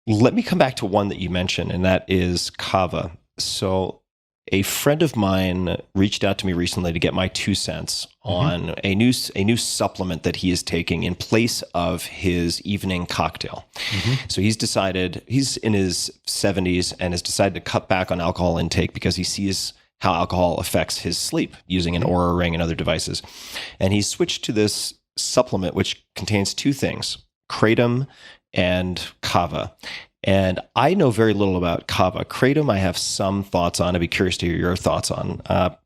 Let me come back to one that you mentioned, and that is Kava. So a friend of mine reached out to me recently to get my 2 cents on a new supplement that he is taking in place of his evening cocktail. So he's in his 70s and has decided to cut back on alcohol intake because he sees how alcohol affects his sleep using an Oura ring and other devices. And he switched to this supplement which contains two things, kratom and Kava. And I know very little about Kava. Kratom, I have some thoughts on. I'd be curious to hear your thoughts on.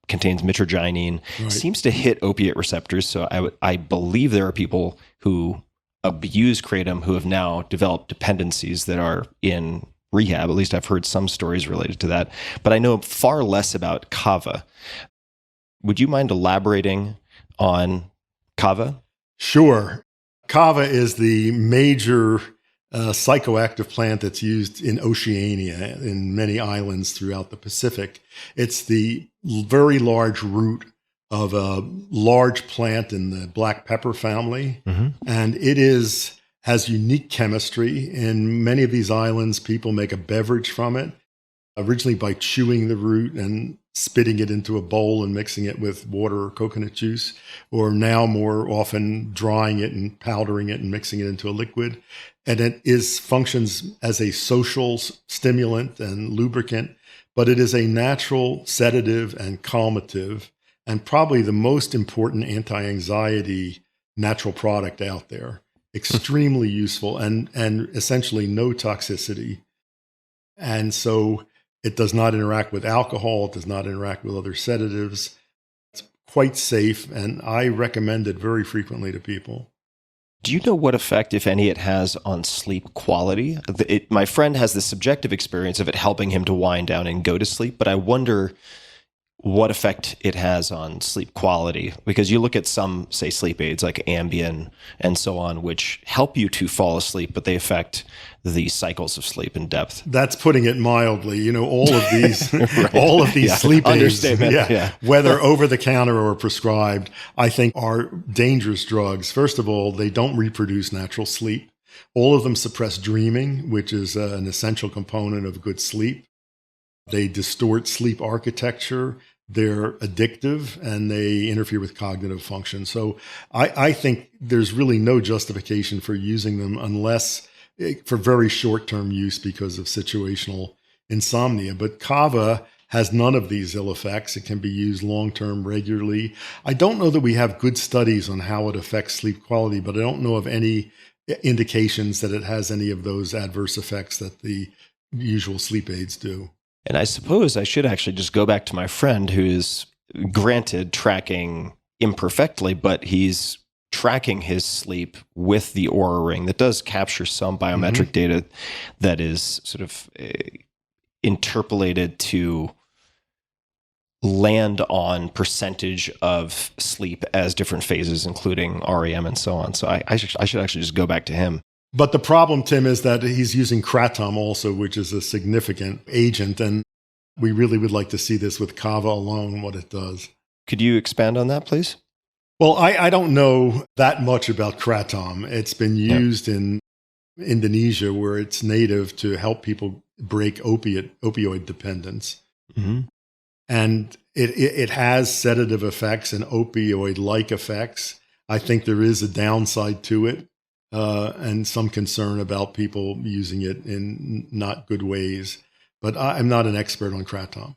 Contains mitragynine, seems to hit opiate receptors. So I believe there are people who abuse kratom who have now developed dependencies that are in rehab. At least I've heard some stories related to that. But I know far less about Kava. Would you mind elaborating on Kava? Sure. Kava is the major psychoactive plant that's used in Oceania, in many islands throughout the Pacific. It's the very large root of a large plant in the black pepper family. And it has unique chemistry. In many of these islands, people make a beverage from it, originally by chewing the root and spitting it into a bowl and mixing it with water or coconut juice, or now more often drying it and powdering it and mixing it into a liquid. And it functions as a social stimulant and lubricant, but it is a natural sedative and calmative, and probably the most important anti-anxiety natural product out there. Extremely useful and essentially no toxicity. And so it does not interact with alcohol. It does not interact with other sedatives. It's quite safe, and I recommend it very frequently to people. Do you know what effect, if any, it has on sleep quality? My friend has the subjective experience of it helping him to wind down and go to sleep, but I wonder what effect it has on sleep quality. Because you look at some, say, sleep aids like Ambien and so on, which help you to fall asleep, but they affect the cycles of sleep and depth. That's putting it mildly. You know, all of these, all of these sleep aids, whether over the counter or prescribed, I think are dangerous drugs. First of all, they don't reproduce natural sleep. All of them suppress dreaming, which is an essential component of good sleep. They distort sleep architecture. They're addictive, and they interfere with cognitive function. So I think there's really no justification for using them unless for very short-term use because of situational insomnia. But Kava has none of these ill effects. It can be used long-term regularly. I don't know that we have good studies on how it affects sleep quality, but I don't know of any indications that it has any of those adverse effects that the usual sleep aids do. And I suppose I should actually just go back to my friend who is, granted, tracking imperfectly, but he's tracking his sleep with the Oura ring that does capture some biometric data that is sort of interpolated to land on percentage of sleep as different phases, including REM and so on. So I should actually just go back to him. But the problem, Tim, is that he's using kratom also, which is a significant agent. And we really would like to see this with Kava alone, what it does. Could you expand on that, please? Well, I don't know that much about kratom. It's been used in Indonesia, where it's native to help people break opioid dependence. And it has sedative effects and opioid-like effects. I think there is a downside to it. And some concern about people using it in not good ways. But I'm not an expert on kratom.